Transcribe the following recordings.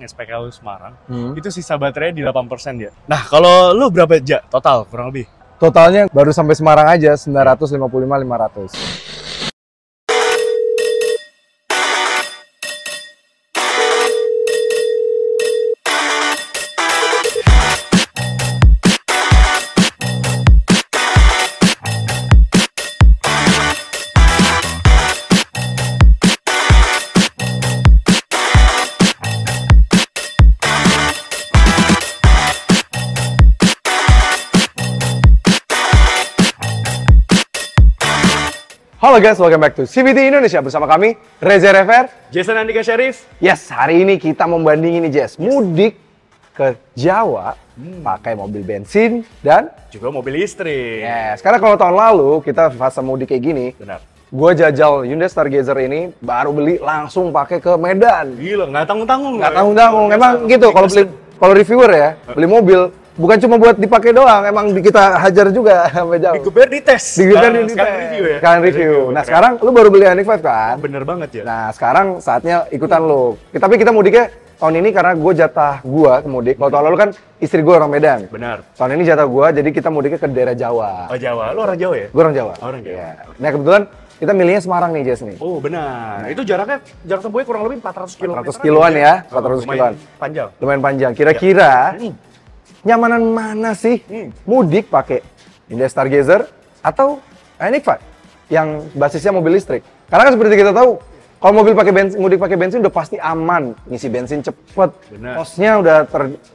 SPK lu Semarang, itu sisa baterainya di 8% ya. Nah, kalau lu berapa aja total kurang lebih? Totalnya baru sampai Semarang aja 955.500. Halo guys, welcome back to CVT Indonesia bersama kami Reza Rever, Jason Andika Syarif. Yes, hari ini kita membandingin nih Jess, mudik ke Jawa pakai mobil bensin dan juga mobil listrik. Yes, karena kalau tahun lalu kita fase mudik kayak gini, Benar. gue jajal Hyundai Stargazer ini baru beli langsung pakai ke Medan. Gila, nggak tanggung-tanggung. Nggak tanggung-tanggung, emang gitu kalau reviewer ya, beli mobil bukan cuma buat dipakai doang, emang kita hajar juga sampai jauh. Digeber dites. Digeber di Sekalian review ya. Sekalian review. Nah, sekarang lu baru beli Ioniq 5 kan? Oh, bener banget ya. Nah, sekarang saatnya ikutan lu. Tapi kita mudiknya tahun ini karena gue jatah gua mudik. Kalau tahun lalu kan istri gue orang Medan. Benar. Tahun ini jatah gua, jadi kita mudiknya ke daerah Jawa. Oh, Jawa. Lu orang Jawa ya? Gue orang Jawa. Orang Jawa. Ya. Nah, kebetulan kita milihnya Semarang nih, Jess nih. Oh, benar. Itu jarak tempuhnya kurang lebih 400 km. 400 kiloan ya, 400 kiloan. Panjang. Lumayan panjang. Kira-kira nyamanan mana sih mudik pakai Hyundai Stargazer atau Ioniq 5 yang basisnya mobil listrik? Karena kan seperti kita tahu, kalau mobil pakai bensin, mudik pakai bensin udah pasti aman, ngisi bensin cepet, kosnya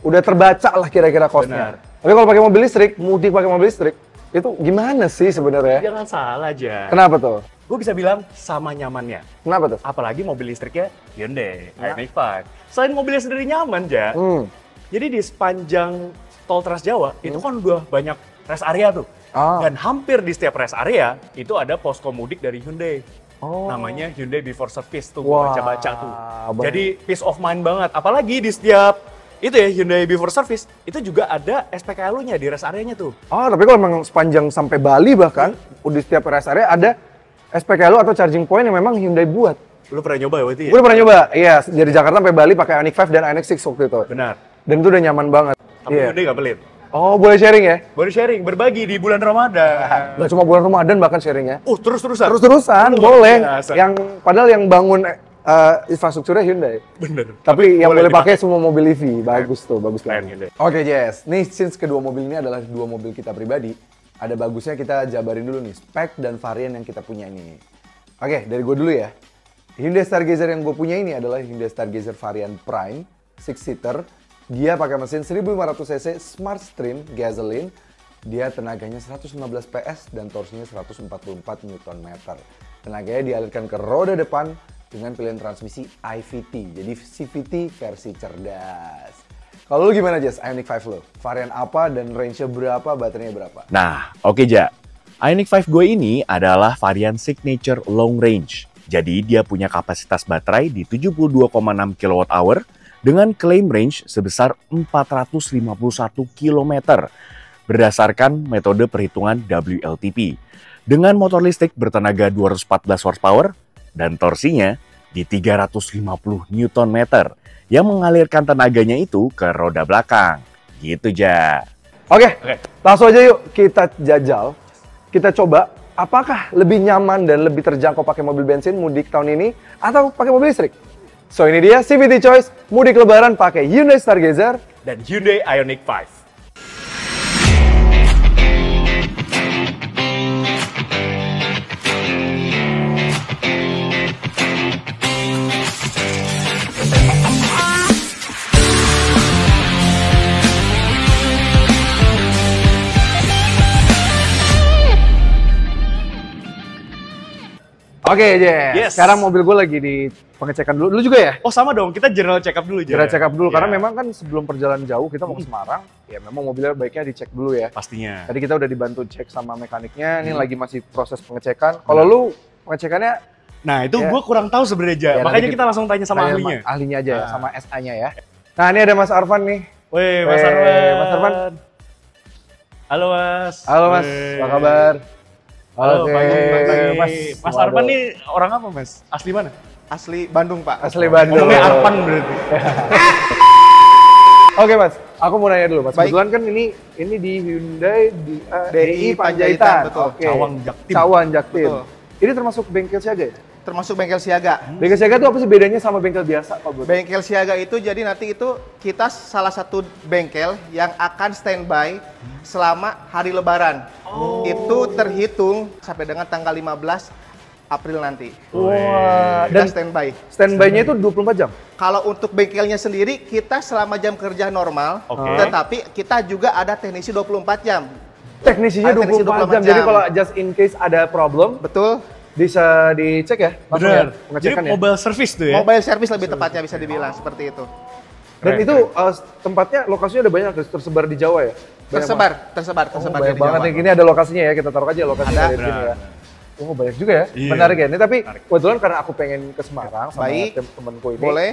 udah terbaca lah kira-kira kosnya. Tapi kalau pakai mobil listrik, mudik pakai mobil listrik, itu gimana sih sebenarnya? Jangan salah aja. Kenapa tuh? Gue bisa bilang sama nyamannya. Kenapa tuh? Apalagi mobil listriknya Hyundai Ioniq 5. Selain mobilnya sendiri nyaman, Ja. Jadi di sepanjang tol Trans Jawa itu kan udah banyak rest area tuh. Dan hampir di setiap rest area itu ada posko mudik dari Hyundai. Namanya Hyundai Before Service tuh, gua baca-baca tuh. Jadi peace of mind banget. Apalagi di setiap itu ya Hyundai Before Service itu juga ada SPKLU-nya di rest area-nya tuh. Oh, tapi kalau memang sepanjang sampai Bali bahkan di setiap rest area ada SPKLU atau charging point yang memang Hyundai buat. Lu pernah nyoba berarti ya? Gue udah pernah nyoba, iya. Dari Jakarta sampai Bali pakai Ioniq 5 dan Ioniq 6 waktu itu. Benar. Dan itu udah nyaman banget. Tapi Hyundai nggak pelit. Oh, boleh sharing ya? Boleh sharing, berbagi di bulan Ramadan. Nggak cuma bulan Ramadan bahkan sharingnya. Terus-terusan? Terus-terusan, boleh. Biasa. Padahal yang bangun infrastrukturnya Hyundai. Bener. Tapi yang boleh pakai semua mobil EV. Bagus tuh, bagus banget. Oke, Jess. Nih, since kedua mobil ini adalah dua mobil kita pribadi, ada bagusnya kita jabarin dulu nih, spek dan varian yang kita punya ini. Oke, dari gue dulu ya. Hyundai Stargazer yang gue punya ini adalah Hyundai Stargazer varian Prime, 6-seater. Dia pakai mesin 1500 cc Smart Stream gasoline. Dia tenaganya 115 PS dan torsinya 144 Nm. Tenaganya dialirkan ke roda depan dengan pilihan transmisi IVT. Jadi CVT versi cerdas. Kalau lu gimana, Jess? Ioniq 5 lo? Varian apa dan range-nya berapa, baterainya berapa? Nah, oke Ja. Ioniq 5 gue ini adalah varian signature long range. Jadi dia punya kapasitas baterai di 72,6 kWh dengan klaim range sebesar 451 km berdasarkan metode perhitungan WLTP. Dengan motor listrik bertenaga 214 horsepower dan torsinya di 350 Nm yang mengalirkan tenaganya itu ke roda belakang. Gitu Ja. Oke, langsung aja yuk kita jajal. Kita coba apakah lebih nyaman dan lebih terjangkau pakai mobil bensin mudik tahun ini atau pakai mobil listrik? So ini dia CVT Choice mudik lebaran pakai Hyundai Stargazer dan Hyundai Ioniq 5. Oke, Jess. Sekarang mobil gue lagi di pengecekan dulu. Lu juga ya? Oh sama dong, kita general check up dulu. General check up dulu, karena memang kan sebelum perjalanan jauh kita mau ke Semarang, ya memang mobilnya baiknya dicek dulu ya. Pastinya. Tadi kita udah dibantu cek sama mekaniknya, ini lagi masih proses pengecekan. Kalau lu pengecekannya... Nah itu gue kurang tahu sebenarnya Ja, makanya kita langsung tanya sama ahlinya. Ahlinya aja ya, sama SA-nya ya. Nah ini ada Mas Arfan nih. Wih, Mas Arfan. Mas Arfan. Halo Mas. Halo Mas, apa kabar? Halo, pagi. Mas Arfan nih orang apa Mas? Asli mana? Asli Bandung Pak. Asli Bandung. Ngomongnya Arfan berarti. Oke Mas, aku mau nanya dulu Mas. Baik. Kebetulan kan ini di Hyundai DI Panjaitan, betul. Oke. Cawang Jaktim. Cawang Jaktim. Betul. Ini termasuk bengkel siaga ya? Termasuk bengkel siaga. Bengkel siaga itu apa sih bedanya sama bengkel biasa Pak Bro? Bengkel siaga itu jadi nanti itu kita salah satu bengkel yang akan standby selama hari Lebaran. Itu terhitung sampai dengan tanggal 15 April nanti. Wah, Dan dan standby. standby-nya itu 24 jam? Kalau untuk bengkelnya sendiri kita selama jam kerja normal, Oke. tetapi kita juga ada teknisi 24 jam. Teknisinya Ada teknisi 24 jam. 24 Jadi jam. kalau just in case ada problem, Betul. bisa dicek ya? Langsung ya? Bener. Jadi Pengecekan ya? mobile service tuh ya. Mobile service lebih tepatnya bisa dibilang seperti itu. Dan Keren, itu tempatnya, lokasinya ada banyak tersebar di Jawa ya? Banyak Tersebar banyak di banget Jawa. nih. Ini ada lokasinya ya, kita taruh aja lokasinya Ada. dari sini ya. Oh banyak juga ya, Iya. menarik ya. Ini tapi Menarik. kebetulan karena aku pengen ke Semarang sama Baik. temenku ini. Boleh.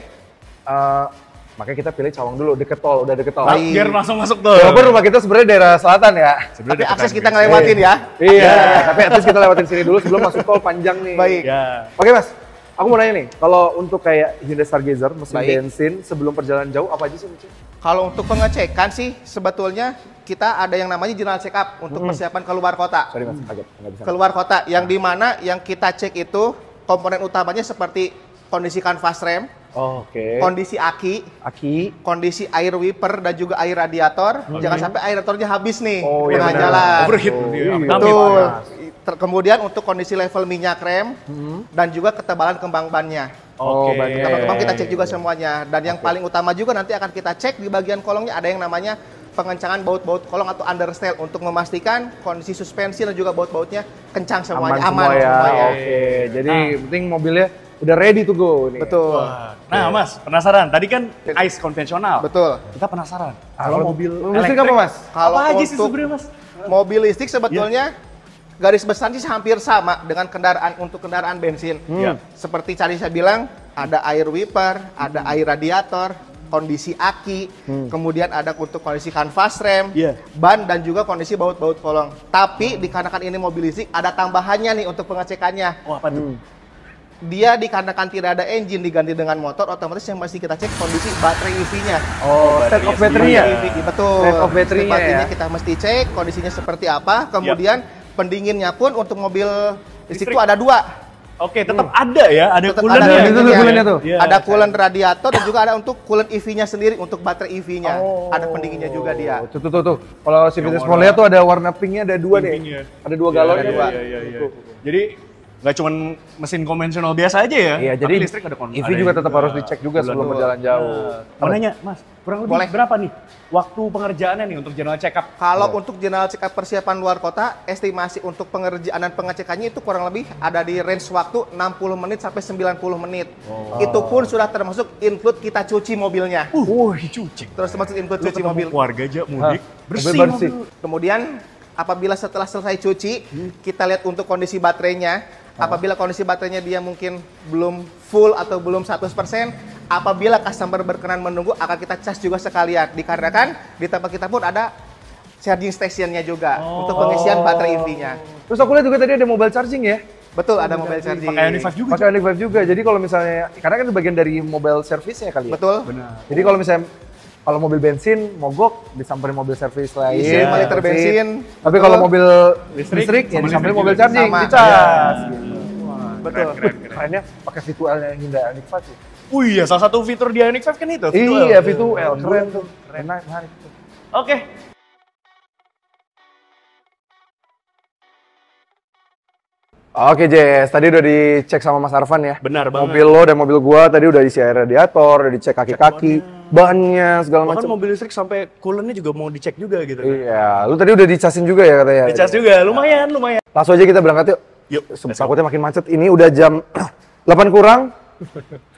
Makanya kita pilih Cawang dulu, deket tol, udah deket tol. Baik. Biar langsung masuk tuh. Walaupun rumah kita sebenarnya daerah selatan ya. Tapi akses kita ngelewatin ya. Iya, tapi at least kita lewatin sini dulu sebelum masuk tol panjang nih. Baik. Ya. Oke Mas, aku mau nanya nih, kalau untuk kayak Hyundai Stargazer, mesin Baik. bensin sebelum perjalanan jauh apa aja sih? Kalau untuk pengecekan sih sebetulnya kita ada yang namanya general check up untuk persiapan keluar kota. Sorry Mas, kaget, nggak bisa. Keluar kota yang dimana yang kita cek itu komponen utamanya seperti kondisi kanvas rem, Oh, oke. kondisi aki, Aki. kondisi air wiper dan juga air radiator. Jangan sampai air radiatornya habis nih Oh, iya tengah benar. jalan. Overheat. Oh, Dia iya. amit-amit. Betul. panas. Kemudian untuk kondisi level minyak rem dan juga ketebalan kembang bannya. Oh, Oke. banyak. Kembang kita cek juga semuanya. Dan yang paling utama juga nanti akan kita cek di bagian kolongnya ada yang namanya pengencangan baut-baut kolong atau understell untuk memastikan kondisi suspensi dan juga baut-bautnya kencang semuanya, Aman, aman, semua ya. semuanya. Oke, jadi penting mobilnya udah ready to go nih. Betul. Wah. Nah, Mas, penasaran. Tadi kan ICE konvensional. Betul. Kita penasaran. Kalau Kalau mobil listrik apa Mas? Kalau apa aja sih untuk sebenarnya, Mas? mobil listrik sebetulnya garis besar sih hampir sama dengan kendaraan bensin. Iya. Seperti tadi saya bilang, ada air wiper, ada air radiator, kondisi aki, kemudian ada untuk kondisi kanvas rem, Iya. ban dan juga kondisi baut-baut kolong. Tapi dikarenakan ini mobil listrik ada tambahannya nih untuk pengecekannya. Oh, apa tuh? Dia dikarenakan tidak ada engine diganti dengan motor, otomatis yang mesti kita cek kondisi baterai EV-nya. Oh, state of battery-nya. Betul. State of battery-nya State battery-nya ya. kita mesti cek kondisinya seperti apa. Kemudian pendinginnya pun untuk mobil listrik itu ada dua. Oke, tetap ada ya, ada Tetap coolant ada ya. itu tuh pendinginnya. coolant-nya tuh. Iya. Ada coolant radiator dan juga ada untuk coolant EV-nya sendiri untuk baterai EV-nya. Oh. Ada pendinginnya juga dia. Tuh. Kalau si Yang Vitis warna- mau lihat tuh ada warna pinknya ada dua Pinknya. deh. Ada dua galon Iya, dua. iya. Jadi nggak cuma mesin konvensional biasa aja ya. Iya, tapi jadi listrik ada EV juga tetap harus dicek juga sebelum Betul. berjalan jauh. Mau nanya, Mas, kurang lebih Boleh. berapa nih waktu pengerjaannya nih untuk general check up? Kalau untuk general check up persiapan luar kota, estimasi untuk pengerjaan dan pengecekannya itu kurang lebih ada di range waktu 60 menit sampai 90 menit. Itu pun sudah termasuk include kita cuci mobilnya. Dicuci. Terus termasuk include Lu cuci ketemu mobil. keluarga aja mudik, bersih. mobil bersih. mobil. Kemudian apabila setelah selesai cuci, kita lihat untuk kondisi baterainya. Apabila kondisi baterainya dia mungkin belum full atau belum 100%, apabila customer berkenan menunggu akan kita cas juga sekalian. Dikarenakan di tempat kita pun ada charging stationnya juga untuk pengisian baterai EV-nya. Terus aku lihat juga tadi ada mobile charging ya. Betul, ada mobile charging. Pakai Ioniq 5 juga. Pakai Ioniq 5 juga. Jadi kalau misalnya karena kan itu bagian dari mobile service-nya kali ya. Betul. Benar. Jadi kalau mobil bensin mogok disamperin mobil servis lain. Isi 5 liter bensin. Tapi Betul. kalau mobil listrik ya sama disamperin listrik mobil juga. charging, Sama. dicas. Betul. Keren. Kerennya pakai V2L-nya Hyundai Ioniq 5 sih. Iya, salah satu fitur di Ioniq 5 kan itu. Iya, V2L keren tuh. Menarik tuh. Oke. Oke Jess, tadi udah dicek sama Mas Arfan ya. Benar banget. Mobil lo dan mobil gua tadi udah diisi air radiator, udah dicek kaki-kaki, bannya segala Bahkan macam. mobil listrik sampai coolant-nya juga mau dicek juga gitu. Iya, lu tadi udah dicasin juga ya katanya. Dicas juga, lumayan. Langsung aja kita berangkat yuk. Yuk, let's go. Takutnya makin macet. Ini udah jam 8 kurang.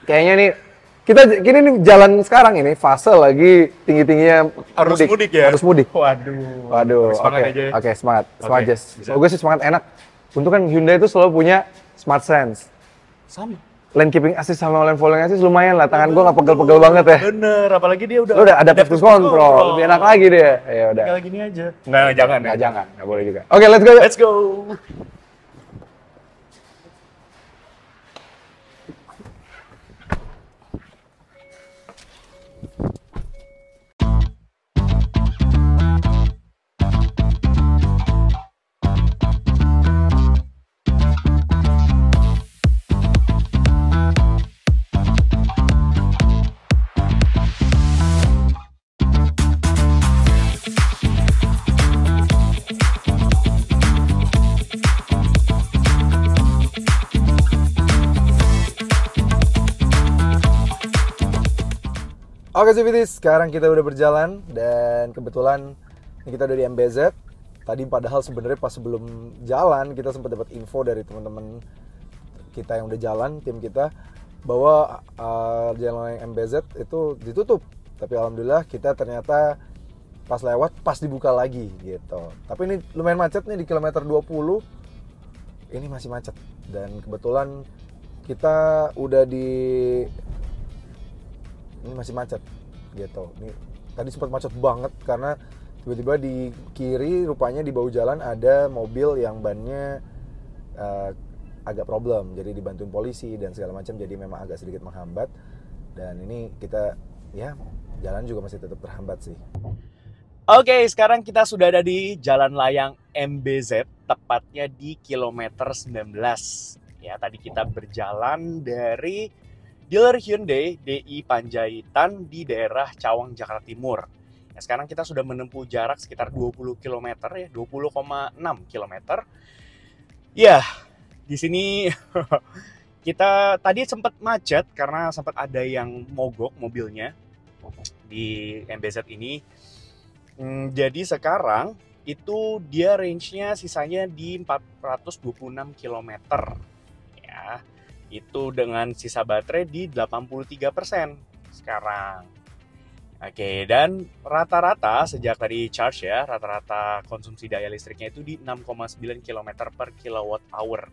Kayaknya nih kini nih jalan sekarang ini fase lagi tinggi-tingginya Harus mudik ya? Harus mudik. Waduh. Waduh, Semangat oke. aja ya. Oke, semangat. Semangat, Oke, Jess. bisa. Gue sih semangat enak. Untuk kan Hyundai itu selalu punya Smart Sense. Sama. Lane keeping assist sama lane following assist lumayan lah. Tangan gue nggak pegel-pegel banget ya. Bener, apalagi dia udah Lu udah ada adaptive control. Lebih enak lagi dia. Ya udah. Tinggal gini aja. Nggak, jangan. Nggak, jangan. Nggak boleh juga. Oke, let's go. Let's go. Oke Civities, sekarang kita udah berjalan dan kebetulan kita udah di MBZ. Tadi padahal sebenarnya pas sebelum jalan kita sempat dapat info dari teman-teman kita yang udah jalan, tim kita, bahwa jalan yang MBZ itu ditutup. Tapi alhamdulillah kita ternyata pas lewat pas dibuka lagi gitu. Tapi ini lumayan macet nih di kilometer 20. Ini masih macet dan kebetulan kita udah di ini masih macet gitu. Ini tadi sempat macet banget karena tiba-tiba di kiri rupanya di bahu jalan ada mobil yang bannya agak problem, jadi dibantuin polisi dan segala macam, jadi memang agak sedikit menghambat. Dan ini kita ya jalan juga masih tetap terhambat sih. Oke, sekarang kita sudah ada di Jalan Layang MBZ, tepatnya di kilometer 19. Ya, tadi kita berjalan dari dealer Hyundai DI Panjaitan di daerah Cawang, Jakarta Timur. Nah, sekarang kita sudah menempuh jarak sekitar 20 km ya, 20,6 km. Ya, di sini kita tadi sempat macet karena sempat ada yang mogok mobilnya di MBZ ini. Jadi sekarang itu dia range-nya sisanya di 426 km. Ya. Itu dengan sisa baterai di 83% sekarang. Oke, dan rata-rata sejak tadi charge ya, rata-rata konsumsi daya listriknya itu di 6,9 km per kilowatt hour.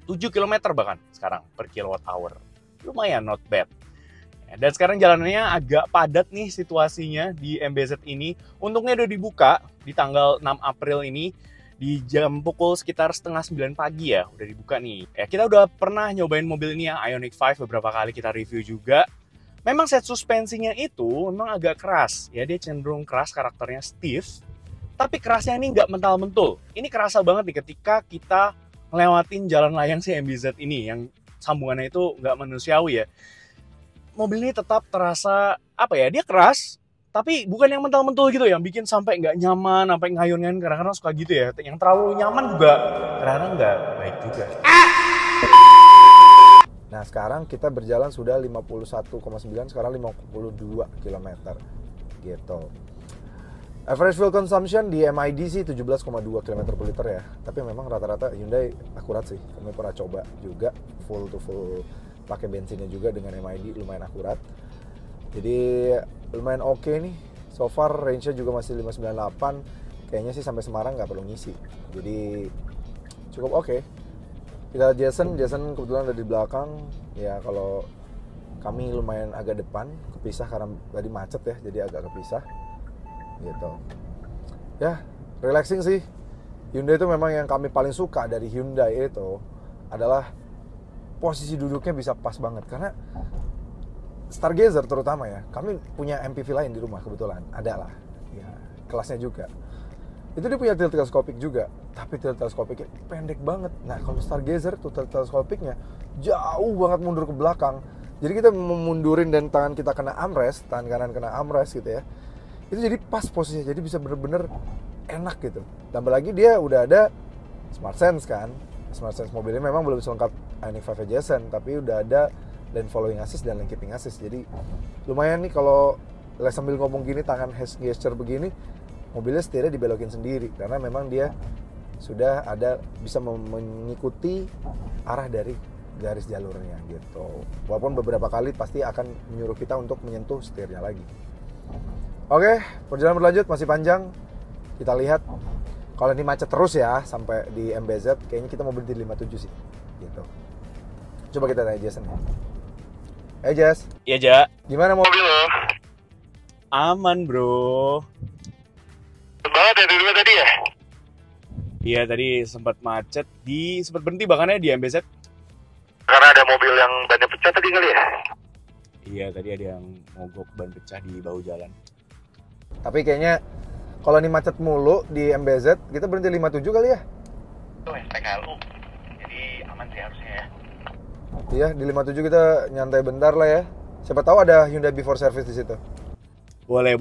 7 km bahkan sekarang per kilowatt hour. Lumayan not bad. Dan sekarang jalanannya agak padat nih situasinya di MBZ ini. Untungnya udah dibuka di tanggal 6 April ini. Di jam pukul sekitar 8:30 pagi ya, udah dibuka nih. Ya, kita udah pernah nyobain mobil ini yang Ioniq 5 beberapa kali kita review juga. Memang set suspensinya itu memang agak keras. Ya, dia cenderung keras, karakternya stiff. Tapi kerasnya ini nggak mental-mentul. Ini kerasa banget nih ketika kita ngelewatin jalan layang si MBZ ini, yang sambungannya itu nggak manusiawi ya. Mobil ini tetap terasa, apa ya, dia keras, tapi bukan yang mental-mentul gitu, yang bikin sampai nggak nyaman, sampai ngayun-ngayun, kadang-kadang suka gitu ya. Yang terlalu nyaman juga kadang-kadang nggak baik juga. Nah sekarang kita berjalan sudah 51,9, sekarang 52 km gitu. Average fuel consumption di MID sih 17,2 km per liter ya. Tapi memang rata-rata Hyundai akurat sih. Kami pernah coba juga full to full pakai bensinnya juga dengan MID, lumayan akurat. Jadi lumayan oke nih. So far range-nya juga masih 598. Kayaknya sih sampai Semarang nggak perlu ngisi. Jadi cukup oke. Kita Jason kebetulan ada di belakang. Ya kalau kami lumayan agak depan, kepisah karena tadi macet ya, jadi agak kepisah. Gitu. Ya, relaxing sih. Hyundai itu memang yang kami paling suka dari Hyundai itu adalah posisi duduknya bisa pas banget karena Stargazer terutama ya, kami punya MPV lain di rumah kebetulan, ada lah, ya kelasnya juga. Itu dia punya tilt teleskopik juga, tapi tilt teleskopiknya pendek banget. Nah kalau Stargazer tuh tilt teleskopiknya jauh banget mundur ke belakang. Jadi kita memundurin dan tangan kita kena armrest, tangan kanan kena armrest gitu ya. Itu jadi pas posisinya, jadi bisa bener-bener enak gitu. Tambah lagi dia udah ada Smart Sense kan. Smart Sense mobilnya memang belum selengkap Ioniq 5 Jason, tapi udah ada lane following assist dan lane keeping assist. Jadi lumayan nih kalau sambil ngomong gini tangan gesture begini, mobilnya setirnya dibelokin sendiri karena memang dia sudah ada bisa mengikuti arah dari garis jalurnya gitu. Walaupun beberapa kali pasti akan menyuruh kita untuk menyentuh setirnya lagi. Oke, perjalanan berlanjut masih panjang. Kita lihat kalau ini macet terus ya sampai di MBZ, kayaknya kita mau berhenti di 57 sih. Gitu. Coba kita tanya Jason. Jess. Iya, Ja. Gimana mobil lo? Aman, bro. Banget ya dulu tadi ya? Iya, tadi sempat macet, sempat berhenti bahkan ya di MBZ. Karena ada mobil yang bannya pecah tadi kali ya? Iya, tadi ada yang mogok ban pecah di bahu jalan. Tapi kayaknya kalau ini macet mulu di MBZ, kita berhenti 57 kali ya? Tuh, SPK lu. Jadi aman sih harusnya ya. Iya, di 57 kita nyantai bentar lah ya. Siapa tahu ada Hyundai Before Service di situ. Boleh.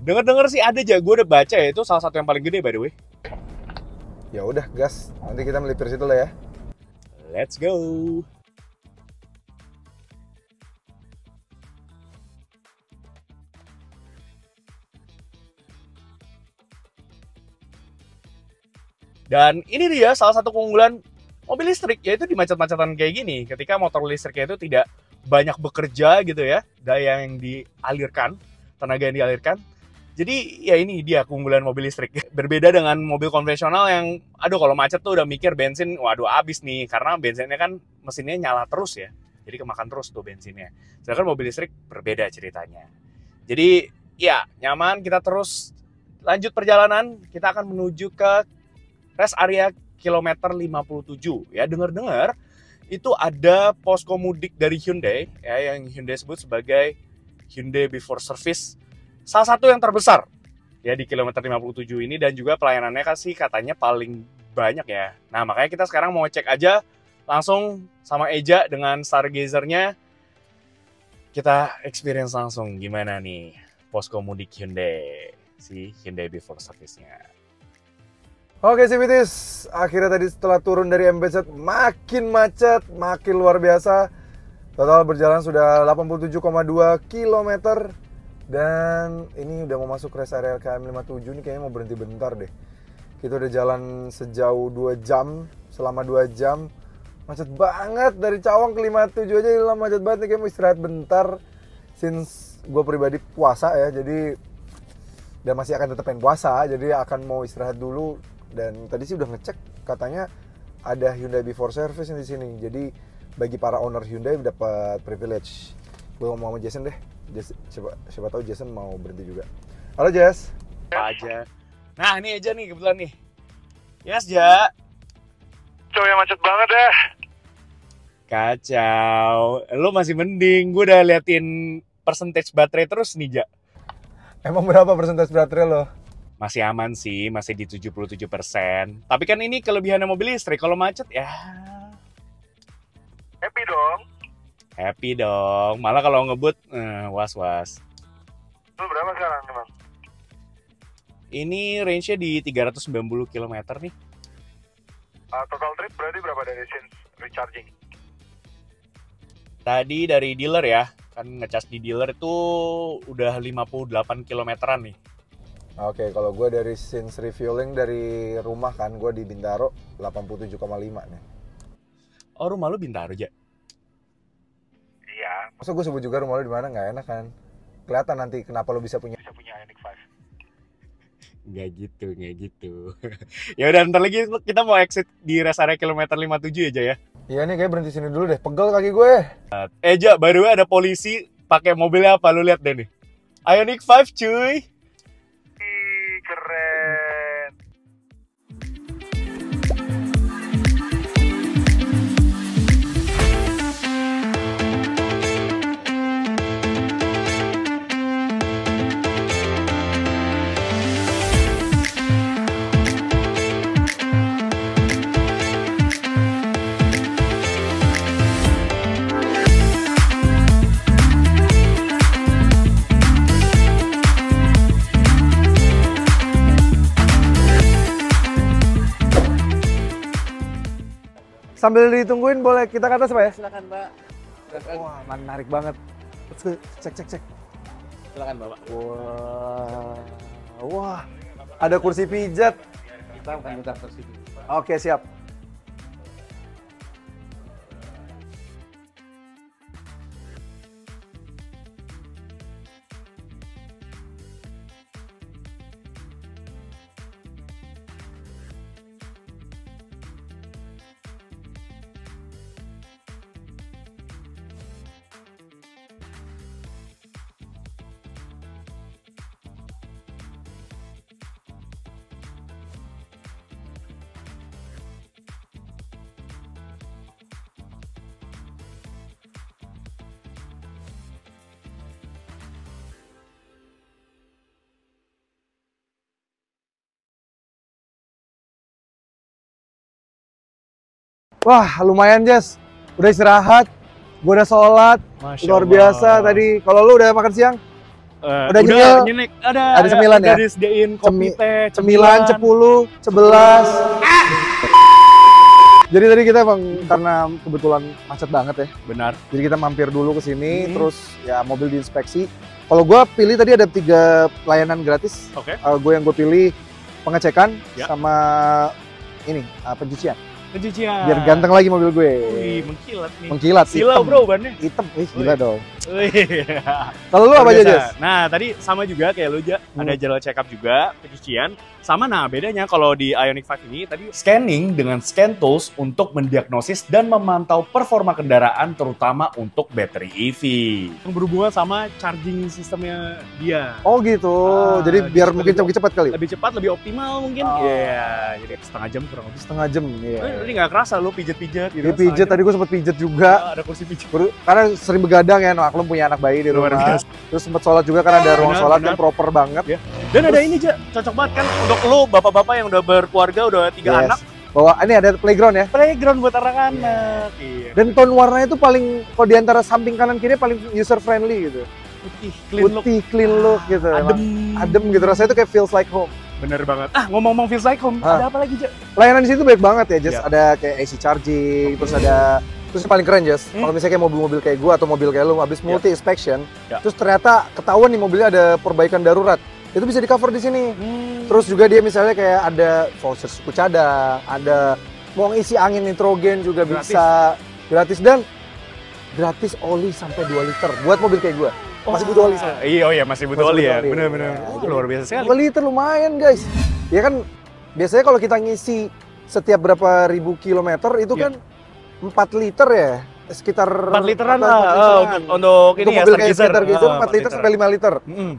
Dengar sih ada aja, gue udah baca ya, itu salah satu yang paling gede by the way. Ya udah, gas. Nanti kita melipir situ lah ya. Let's go. Dan ini dia salah satu keunggulan mobil listrik, yaitu di macet-macetan kayak gini. Ketika motor listriknya itu tidak banyak bekerja gitu ya, daya yang dialirkan, tenaga yang dialirkan. Jadi ya ini dia keunggulan mobil listrik. Berbeda dengan mobil konvensional yang, aduh kalau macet tuh udah mikir bensin, waduh habis nih. Karena bensinnya kan mesinnya nyala terus ya. Jadi kemakan terus tuh bensinnya. Sedangkan mobil listrik berbeda ceritanya. Jadi ya nyaman, kita terus lanjut perjalanan. Kita akan menuju ke rest area kilometer 57. Ya dengar-dengar itu ada posko mudik dari Hyundai ya, yang Hyundai sebut sebagai Hyundai Before Service. Salah satu yang terbesar ya di kilometer 57 ini, dan juga pelayanannya kasih katanya paling banyak ya. Nah makanya kita sekarang mau cek aja langsung sama Eja dengan Stargazer-nya. Kita experience langsung gimana nih posko mudik Hyundai, si Hyundai Before Service-nya. Oke Civities, akhirnya tadi setelah turun dari MBZ makin macet, makin luar biasa. Total berjalan sudah 87,2 km. Dan ini udah mau masuk rest area KM57, ini kayaknya mau berhenti bentar deh. Kita udah jalan sejauh 2 jam, selama 2 jam. Macet banget, dari Cawang ke 57 aja hilang macet banget nih, kayak mau istirahat bentar. Since gue pribadi puasa ya, jadi dan masih akan tetap pengen puasa, jadi akan mau istirahat dulu. Dan tadi sih udah ngecek, katanya ada Hyundai Before Service di sini. Jadi bagi para owner Hyundai dapat privilege. Gue ngomong sama Jason deh. Siapa tahu Jason mau berhenti juga. Halo Jess. Apa aja. Nah ini aja nih kebetulan nih. Yes Ja. Cowok yang macet banget dah. Kacau. Lu masih mending. Gue udah liatin percentage baterai terus nih Ja. Emang berapa persentase baterai lo? Masih aman sih, masih di 77%. Tapi kan ini kelebihannya mobil listrik. Kalau macet ya Happy dong. happy dong. Malah kalau ngebut was-was. Lu berapa sekarang emang? Ini range-nya di 390 km nih. Total trip berarti berapa dari since recharging? Tadi dari dealer ya, kan ngecas di dealer itu udah 58 kilometeran nih. Oke, kalau gue dari since refueling dari rumah kan, gue di Bintaro 87,5 nih. Oh rumah lu Bintaro aja? Iya. Masa gue sebut juga rumah lu di mana, nggak enak kan? Kelihatan nanti kenapa lu bisa punya Ioniq 5. Nggak gitu. Ya udah ntar lagi kita mau exit di rest area kilometer 57 aja ya. Iya nih, kayak berhenti sini dulu deh, pegel kaki gue. Ja, baru ada polisi pakai mobilnya apa, lu lihat deh nih. Ioniq 5 cuy. Ih, keren. Sambil ditungguin boleh kita ke atas Pak ya? Silakan Mbak. Wah, menarik banget. Cek. Silakan Bapak. Wah, ada kursi pijat. Kita akan minta kursi. Oke, siap. Wah, lumayan Jess. Udah istirahat, gue udah sholat, luar biasa tadi. Kalau lu udah makan siang? Udah nyenek. Ada cemilan ya? Udah disediain kopi teh, cemilan, 10, 11. Jadi tadi kita emang karena kebetulan macet banget ya. Benar. Jadi kita mampir dulu ke sini, terus ya mobil diinspeksi. Kalau gue pilih tadi ada 3 layanan gratis. Oke. Gue pilih pengecekan Ya. sama ini pencucian. Pencucian. Biar ganteng lagi mobil gue. Wih, mengkilat nih. Mengkilat. Silau bro bannya. Hitam, gila dong. Wih. Kalau lu apa aja, Jas? Nah, tadi sama juga kayak lu, Ja. Ada general check up juga, pencucian. Sama, nah bedanya kalau di Ioniq 5 ini tadi Scanning dengan scan tools untuk mendiagnosis dan memantau performa kendaraan terutama untuk baterai EV. yang berhubungan sama charging sistemnya dia. Oh gitu. Jadi biar mungkin lebih cepat kali. Lebih cepat, lebih optimal mungkin. Iya, jadi setengah jam kurang lebih. Setengah jam. Iya. Ini nggak kerasa lu pijet-pijet gitu. Dia pijet, tadi gue sempet pijet juga. Ada kursi pijet. Karena sering begadang ya, Maklum punya anak bayi di Luar rumah. biasa. Terus sempet sholat juga karena ada ruang Benar, sholat benar. yang proper banget. Ya. Dan ada ini, Ja, cocok banget kan untuk lu bapak-bapak yang udah berkeluarga, udah 3 Yes. anak. Bahwa ini ada playground ya. Playground buat anak-anak. Iya. Dan tone warnanya itu paling, kalau di antara samping kanan kiri paling user friendly gitu. Putih, clean look. Putih, clean look gitu. Adem. Emang adem gitu, rasanya itu kayak feels like home. Bener banget. Ngomong-ngomong feels like home, Hah? ada apa lagi, Ja? Layanan di situ baik banget ya, Jess. Ya. Ada kayak AC charging, terus ada terus yang paling keren, Jess. Kalau misalnya kayak mobil-mobil kayak gua atau mobil kayak lu habis multi inspection, Ya. terus ternyata ketahuan nih mobilnya ada perbaikan darurat. Itu bisa di cover di sini. Terus juga dia misalnya kayak ada voucher suku cadang, ada mau ngisi angin nitrogen juga Gratis. bisa gratis dan gratis oli sampai 2 liter buat mobil kayak gua. Masih butuh oli soalnya. Iya, oh iya masih butuh Masih oli butuh ya. oli. Bener-bener. Ya, Luar biasa sekali. 2 liter lumayan, guys. Ya kan biasanya kalau kita ngisi setiap berapa ribu kilometer itu Iya. kan 4 liter ya. Sekitar 4 literan 4 lah literan. untuk ini ya, mobil kayak Stargazer. Stargazer 4 liter sampai 5 liter.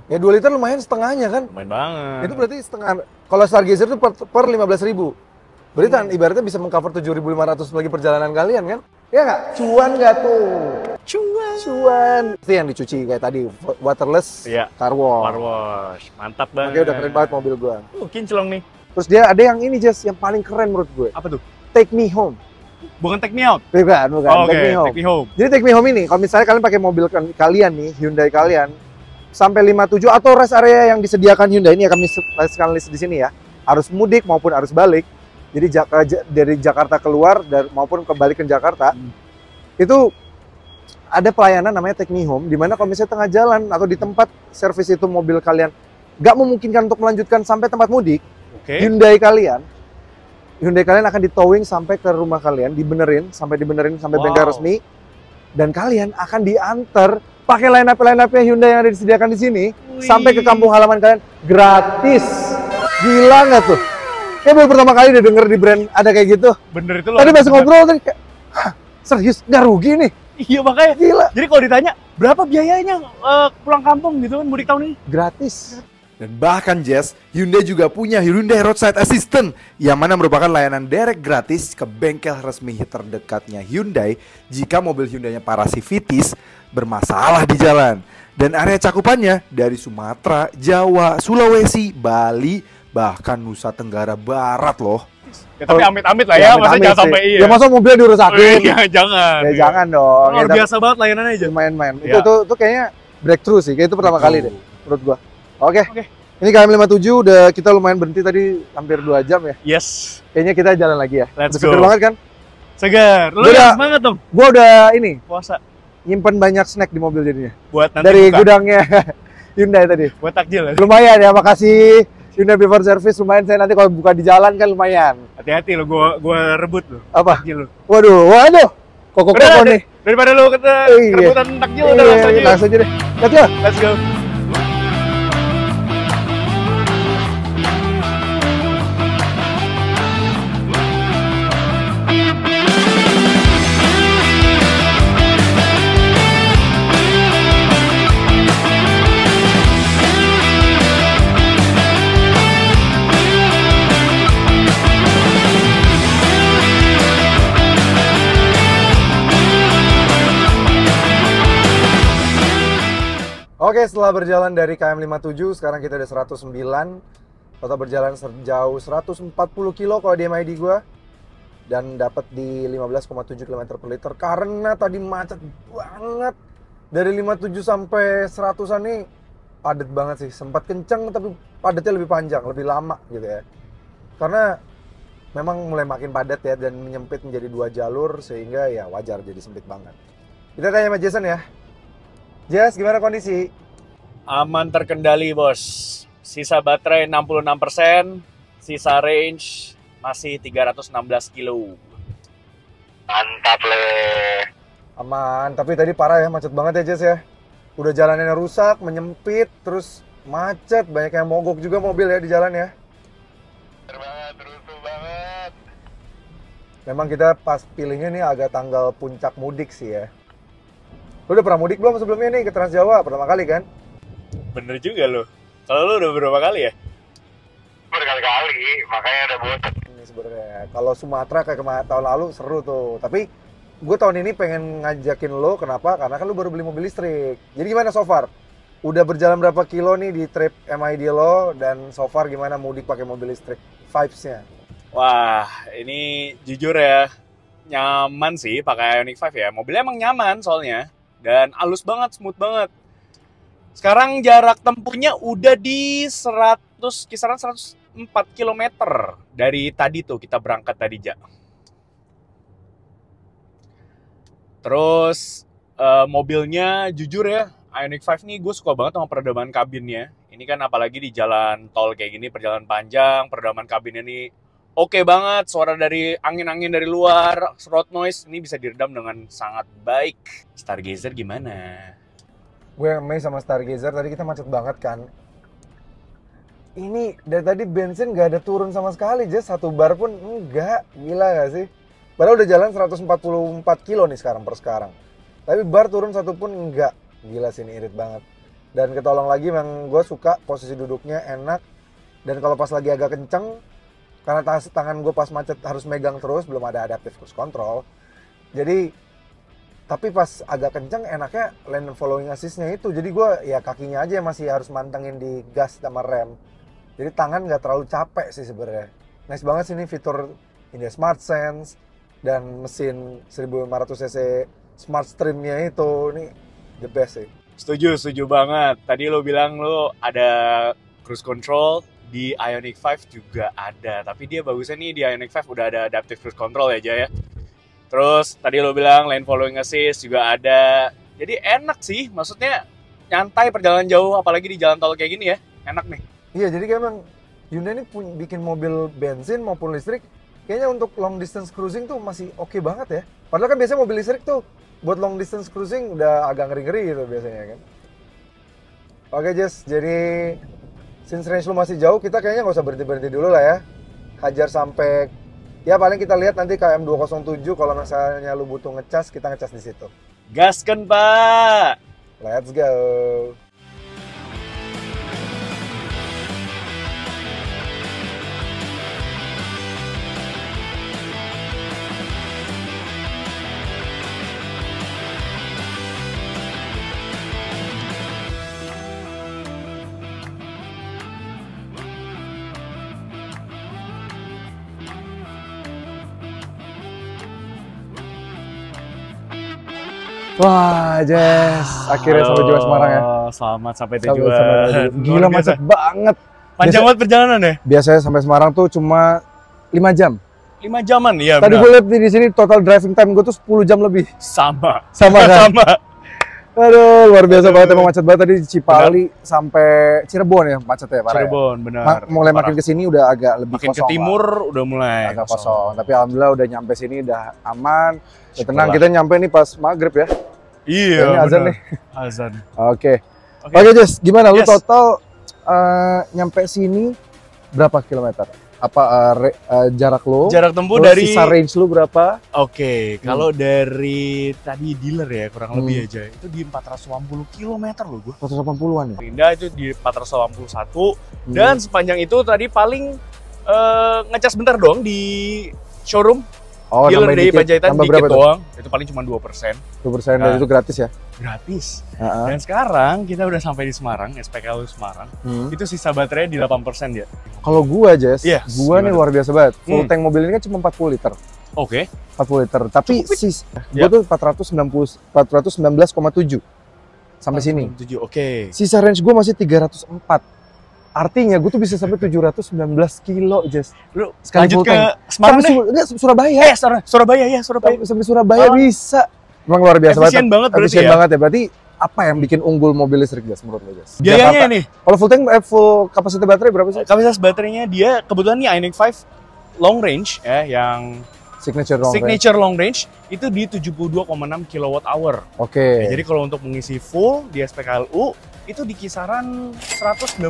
Ya 2 liter lumayan setengahnya kan. Lumayan banget. Itu berarti setengah. Kalau Stargazer itu per 15.000. Berarti kan ibaratnya bisa mengcover 7.500 lagi perjalanan kalian kan? Ya nggak? Cuan nggak tuh? Cuan. Itu yang dicuci kayak tadi, waterless Iya. car wash. Car wash. Mantap banget. Oke, udah keren banget mobil gua. Kinclong nih. Terus dia ada yang ini, Jess, yang paling keren menurut gue. Apa tuh? Take Me Home. Bukan take me out. Bukan. Oh, oke, Take Me Home. take me home. Jadi Take Me Home ini, kalau misalnya kalian pakai mobil kalian nih, Hyundai kalian, sampai 57 atau rest area yang disediakan Hyundai ini, ya kami sekalian list di sini ya, arus mudik maupun arus balik, jadi dari Jakarta keluar maupun kembali ke Jakarta, itu ada pelayanan namanya Take Me Home, di mana kalau misalnya tengah jalan atau di tempat servis itu mobil kalian nggak memungkinkan untuk melanjutkan sampai tempat mudik, Oke. Hyundai kalian akan ditowing sampai ke rumah kalian, dibenerin sampai Wow. bengkel resmi, dan kalian akan diantar pakai line up Hyundai yang ada disediakan di sini sampai ke kampung halaman kalian gratis. Gila nggak tuh? Kayak baru pertama kali udah denger di brand ada kayak gitu. Bener itu loh. Tadi pas ngobrol tadi kayak, hah, serius nggak rugi nih? Iya makanya. Gila, Jadi kalau ditanya berapa biayanya pulang kampung gitu kan mudik tahun ini? gratis. Dan bahkan Jess, Hyundai juga punya Hyundai Roadside Assistant yang mana merupakan layanan derek gratis ke bengkel resmi terdekatnya Hyundai jika mobil Hyundai-nya Parasivitis bermasalah di jalan. Dan area cakupannya dari Sumatera, Jawa, Sulawesi, Bali, bahkan Nusa Tenggara Barat loh. Ya, tapi amit-amit lah ya, masa amit-amit jangan sih. sampai iya. Ya masa mobilnya dirusakin? Iya, jangan. Ya jangan dong. Luar Ya, biasa banget layanannya aja. lumayan. Iya. Itu kayaknya breakthrough sih. Kayak itu pertama kali deh menurut gua. Oke. Oke. Ini KM57 udah kita lumayan berhenti tadi hampir 2 jam ya. Yes. Kayaknya kita jalan lagi ya. Let's Udah seger go. banget kan? Segar. Lu Udah. yang semangat dong Gua udah ini puasa nyimpen banyak snack di mobil jadinya. buat nanti Dari buka. gudangnya Hyundai tadi. Buat takjil ya. Lumayan ya, makasih Hyundai Before Service. Lumayan saya nanti kalau buka di jalan kan lumayan. Hati-hati lo, gua rebut lo. Apa? Takjil lo. Waduh. Koko Udah, nih. daripada lo Iya. rebutan takjil udah Iya, langsung aja. langsung aja deh. Let's go. Let's go. Oke, setelah berjalan dari KM57, sekarang kita udah 109. Total berjalan sejauh 140 kilo kalau di MID gua. Dan dapat di 15,7 km per liter. Karena tadi macet banget. Dari 57 sampai 100-an nih padat banget sih. Sempat kenceng tapi padatnya lebih panjang, lebih lama gitu ya. Karena memang mulai makin padat ya dan menyempit menjadi 2 jalur sehingga ya wajar jadi sempit banget. Kita tanya sama Jason ya. Jess, gimana kondisi? Aman terkendali, Bos. Sisa baterai 66%, sisa range masih 316 kilo. Mantap le. Aman, tapi tadi parah ya, macet banget ya Jess ya. Udah jalannya rusak, menyempit, terus macet, banyak yang mogok juga mobil ya di jalan ya. Banget, rusuh banget. Memang kita pas pilihnya nih agak tanggal puncak mudik sih ya. Lu udah pernah mudik belum sebelumnya nih ke Trans Jawa? Pertama kali kan? Bener juga lo. Kalau lu udah berapa kali ya? Berkali-kali, makanya udah bosan. Ini sebenarnya kalau Sumatera kayak kemarin tahun lalu seru tuh. Tapi gue tahun ini pengen ngajakin lo, kenapa? Karena kan lo baru beli mobil listrik. Jadi gimana so far? Udah berjalan berapa kilo nih di trip MID lo, dan so far gimana mudik pakai mobil listrik? Vibes-nya? Wah, ini jujur ya, nyaman sih pakai Ioniq 5 ya. Mobilnya emang nyaman soalnya. Dan halus banget, smooth banget. Sekarang jarak tempuhnya udah di kisaran 104 km dari tadi tuh kita berangkat tadi, Ja. Terus mobilnya jujur ya, Ioniq 5 nih gue suka banget sama peredaman kabinnya. Ini kan apalagi di jalan tol kayak gini, perjalanan panjang, peredaman kabinnya nih oke banget. Suara dari angin-angin dari luar, road noise ini bisa diredam dengan sangat baik. Stargazer gimana? Gue amazed sama Stargazer, tadi kita macet banget kan. Ini dari tadi bensin gak ada turun sama sekali, Jess. 1 bar pun enggak. Gila gak sih? Padahal udah jalan 144 kilo nih sekarang per sekarang. Tapi bar turun 1 pun enggak. Gila sih, ini irit banget. Dan ketolong lagi, memang gue suka posisi duduknya enak. Dan kalau pas lagi agak kenceng, karena tangan gue pas macet harus megang terus, belum ada adaptive cruise control. Jadi, tapi pas agak kenceng enaknya lane following assist-nya itu. Jadi gue ya kakinya aja masih harus mantengin di gas sama rem. Jadi tangan nggak terlalu capek sih sebenarnya. Nice banget sih ini fitur ini Smart Sense dan mesin 1500 cc Smart Stream-nya itu. Ini the best sih. Setuju banget. Tadi lo bilang lo ada cruise control, di Ioniq 5 juga ada. Tapi dia bagusnya nih di Ioniq 5 udah ada adaptive cruise control aja ya. Terus tadi lo bilang lane following assist juga ada. Jadi enak sih, maksudnya nyantai perjalanan jauh, apalagi di jalan tol kayak gini ya. Enak nih. Iya, jadi kayak emang Hyundai ini bikin mobil bensin maupun listrik, kayaknya untuk long distance cruising tuh masih oke banget ya. Padahal kan biasanya mobil listrik tuh buat long distance cruising udah agak ngeri-ngeri gitu biasanya kan. Oke Jess, jadi since range lu masih jauh, kita kayaknya nggak usah berhenti-berhenti dulu lah ya. Hajar sampai, ya paling kita lihat nanti KM 207, kalau misalnya lu butuh ngecas, kita ngecas di situ. Gaskan, Pak! Let's go! Wah, Jess, akhirnya sampai Jawa Semarang ya. Selamat sampai tujuan. Gila, macet banget. Panjang banget perjalanan ya? Biasanya sampai Semarang tuh cuma 5 jam. 5 jaman, iya. Tadi gue lihat di sini total driving time gue tuh 10 jam lebih. Sama kan? Sama. Aduh, luar biasa banget, emang macet banget tadi di Cipali sampai Cirebon ya macetnya parah. Cirebon, ya? benar. Mulai makin ke sini udah agak lebih makin kosong. Makin ke timur lah. Udah mulai agak kosong. Tapi alhamdulillah udah nyampe sini udah aman. Ya, tenang, kita nyampe nih pas maghrib ya. Iya, ini azan nih. Azan. Oke, Jess, gimana? Lu total nyampe sini berapa kilometer? Apa jarak lo? Jarak tempuh terus dari sisa range lu berapa? Oke, kalau dari tadi dealer ya kurang lebih aja itu di 480 km loh gua. 480-an ya? Pindah itu di 481 dan sepanjang itu tadi paling ngecas bentar doang di showroom. Oh, dealer di Panjaitan dikit doang. Itu paling cuma 2%. 2% dan itu gratis ya? Gratis. Dan sekarang kita udah sampai di Semarang, SPKLU Semarang. Itu sisa baterainya di 8% ya. Kalau gua, Jess, gua nih luar biasa banget. Full tank mobil ini kan cuma 40 liter. Oke. 40 liter. Tapi gua tuh 419,7 sampai sini. Oke. Sisa range gua masih 304. Artinya gue tuh bisa sampai 719 kilo, Jess. Lu lanjut ke Semarang deh. Surabaya. Surabaya ya, Surabaya. Sampai Surabaya bisa. Memang luar biasa efisien banget. Efisien banget ya. Berarti apa yang bikin unggul mobil listrik, Jess, menurut lo, Jess? Biayanya nih. Kalau full tank, full kapasitas baterai berapa sih? Kapasitas baterainya dia kebetulan nih Ioniq 5 long range ya, yang Signature long range itu di 72,6 kWh. Oke. Jadi kalau untuk mengisi full di SPKLU itu di kisaran 193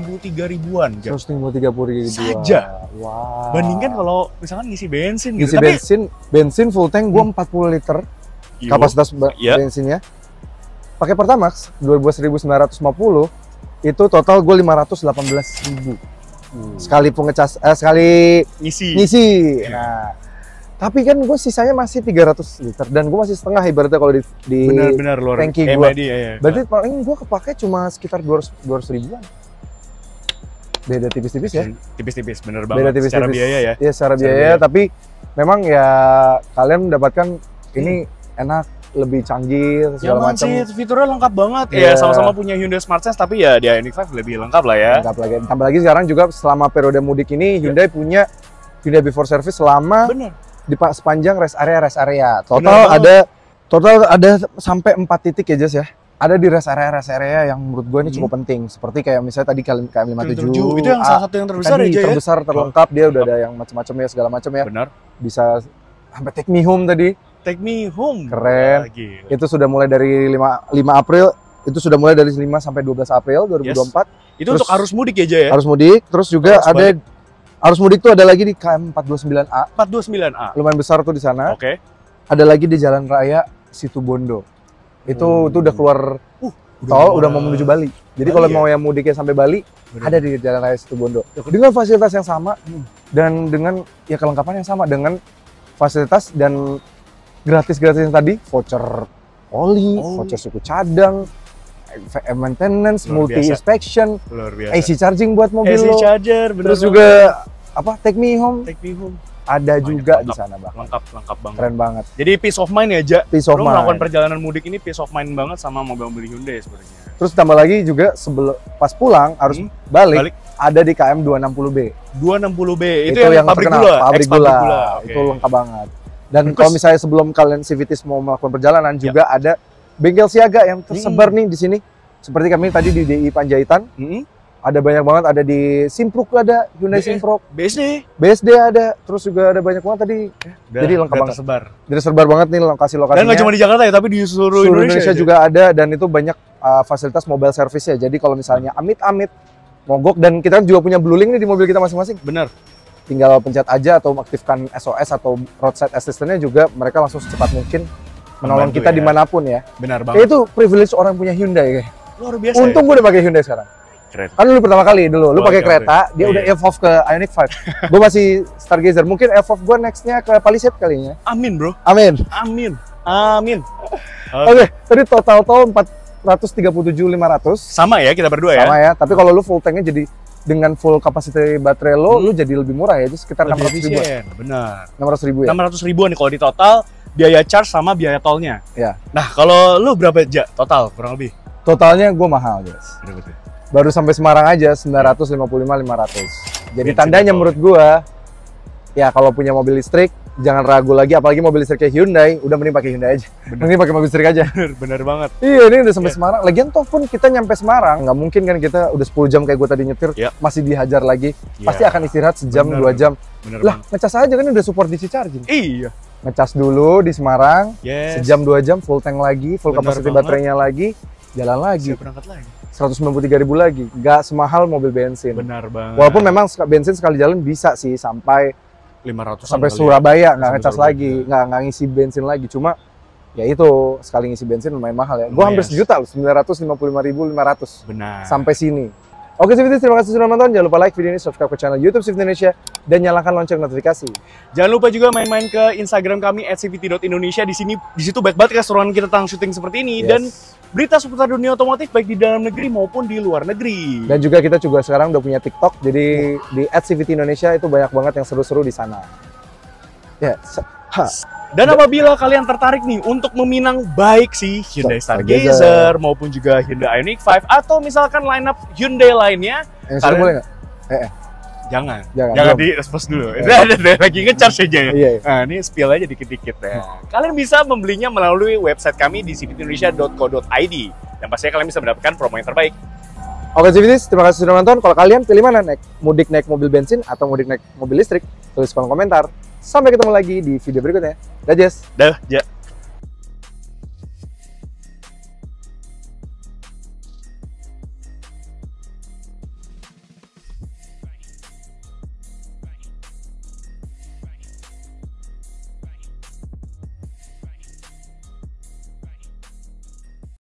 ribuan. 130 ribuan. Saja. Wow. Bandingkan kalau misalkan ngisi bensin gitu. Ngisi bensin full tank gua 40 liter kapasitas bensinnya. Pakai Pertamax 12.950 itu total gue 518.000. Sekali pengecas sekali ngisi. Nah, tapi kan gue sisanya masih 300 liter dan gue masih setengah ibaratnya kalau di benar luar tangki gue. Ya. Berarti paling gue kepake cuma sekitar 200 ribuan. Beda tipis-tipis ya. Tipis-tipis, bener banget. Beda tipis-tipis. Secara biaya ya. Iya, secara biaya, tapi memang ya kalian mendapatkan ini enak, lebih canggih segala macam. Sih, fiturnya lengkap banget. Ya, sama-sama punya Hyundai Smart Sense tapi ya di Ioniq 5 lebih lengkap lah ya. Lengkap lagi. Tambah lagi sekarang juga selama periode mudik ini Hyundai punya Hyundai Before Service selama di sepanjang rest area. Total ada sampai 4 titik ya, Jas ya. Ada di rest area yang menurut gue ini cukup penting. Seperti kayak misalnya tadi KM57. Itu yang salah satu yang terbesar tadi aja terbesar, terlengkap, dia udah ada yang macam-macam ya, segala macam ya. Benar. Bisa sampai Take Me Home tadi. Take Me Home. Keren. Itu sudah mulai dari 5 April, itu sudah mulai dari 5 sampai 12 April 2024. Itu terus, untuk arus mudik ya, Jaya? Arus mudik, terus juga ada arus mudik tuh ada lagi di KM 429A. 429A. Lumayan besar tuh di sana. Oke. Ada lagi di Jalan Raya Situbondo. Itu udah keluar tol, udah mau menuju Bali. Jadi kalau mau yang mudiknya sampai Bali, ada di Jalan Raya Situbondo. Dengan fasilitas yang sama dan dengan ya kelengkapan yang sama dengan fasilitas dan gratis yang tadi, voucher oli, voucher suku cadang, maintenance, multi inspection, AC charging buat mobil lo. Charger, terus juga apa? Take Me Home. Ada juga di sana, Bang. Lengkap banget. Keren banget. Jadi peace of mind ya, Ja. Peace of mind. Melakukan perjalanan mudik ini peace of mind banget sama mobil-mobil Hyundai sebenarnya. Terus tambah lagi juga pas pulang harus balik ada di KM 260B. 260B itu yang pabrik gula. Itu lengkap banget. Dan kalau misalnya sebelum kalian Civities mau melakukan perjalanan juga ada bengkel siaga yang tersebar nih di sini. Seperti kami tadi di DI Panjaitan. Ada banyak banget, ada di Simpruk ada, Hyundai Simpruk. BSD ada, terus juga ada banyak banget tadi. Jadi lengkap banget. Tersebar banget nih lokasi-lokasinya. Dan nggak cuma di Jakarta ya, tapi di seluruh Indonesia juga ada, dan itu banyak fasilitas mobile service ya. Jadi kalau misalnya amit-amit mogok, dan kita juga punya BlueLink nih di mobil kita masing-masing. Bener. Tinggal pencet aja atau aktifkan SOS atau roadside assistance-nya juga, mereka langsung secepat mungkin menolong kita dimanapun ya. Benar banget. Itu privilege orang punya Hyundai kayak. Luar biasa. Untung gue udah pakai Hyundai sekarang. Keren. Kan lu pertama kali lu pakai kereta, dia udah evolve ke Ioniq 5. Gue masih Stargazer, mungkin evolve gue nextnya ke Palisade kalinya. Amin bro. Amin. Oke, tadi total tol 437.500. Sama ya kita berdua ya. Sama ya, tapi kalau lu full tanknya jadi dengan full kapasitas baterai lu jadi lebih murah ya, jadi sekitar 600 ribuan. Benar. 600 ribu ya. 600 ribuan nih kalau di total biaya charge sama biaya tolnya. Ya. Nah kalau lu berapa total kurang lebih? Totalnya gue mahal guys. Berapa tuh? Baru sampai Semarang aja 955.500. Jadi tandanya menurut gua ya kalau punya mobil listrik jangan ragu lagi, apalagi mobil listrik kayak Hyundai, udah mending pakai Hyundai aja. Mending pakai mobil listrik aja. Bener banget. Iya, ini udah sampai Semarang. Lagian toh pun kita nyampe Semarang, nggak mungkin kan kita udah 10 jam kayak gua tadi nyetir, masih dihajar lagi. Pasti akan istirahat sejam 2 jam. Lah, ngecas aja kan udah support DC charging. Iya. Ngecas dulu di Semarang, sejam 2 jam full tank lagi, full kapasitas baterainya lagi, jalan lagi. Berangkat lagi. 193.000 lagi, nggak semahal mobil bensin. Benar banget. Walaupun memang bensin sekali jalan bisa sih sampai 500 sampai Surabaya nggak ngecas lagi, nggak ngisi bensin lagi. Cuma ya itu sekali ngisi bensin lumayan mahal ya. Gua hampir sejuta loh, 955.500. Benar. Sampai sini. Oke Civities, terima kasih sudah nonton. Jangan lupa like video ini, subscribe ke channel YouTube Civities Indonesia, dan nyalakan lonceng notifikasi. Jangan lupa juga main-main ke Instagram kami @cvt.indonesia. Di situ baik banget keseruan kita tentang syuting seperti ini dan berita seputar dunia otomotif baik di dalam negeri maupun di luar negeri. Dan juga kita juga sekarang udah punya TikTok, jadi di @cvt_indonesia itu banyak banget yang seru-seru di sana. Ya. Dan apabila kalian tertarik nih untuk meminang baik sih Hyundai Stargazer maupun juga Hyundai Ioniq 5 atau misalkan lineup Hyundai lainnya, kalian boleh nggak? Jangan belum. di expose dulu. Lagi nge-charge aja ya. Iya. Nah, ini spill aja dikit-dikit ya. Kalian bisa membelinya melalui website kami di cvtindonesia.co.id dan pastinya kalian bisa mendapatkan promo yang terbaik. Oke Civities, terima kasih sudah nonton. Kalau kalian pilih mana, mudik naik mobil bensin atau mudik naik mobil listrik? tulis kolom komentar. Sampai ketemu lagi di video berikutnya. Dah, Jess. Dah, Ja.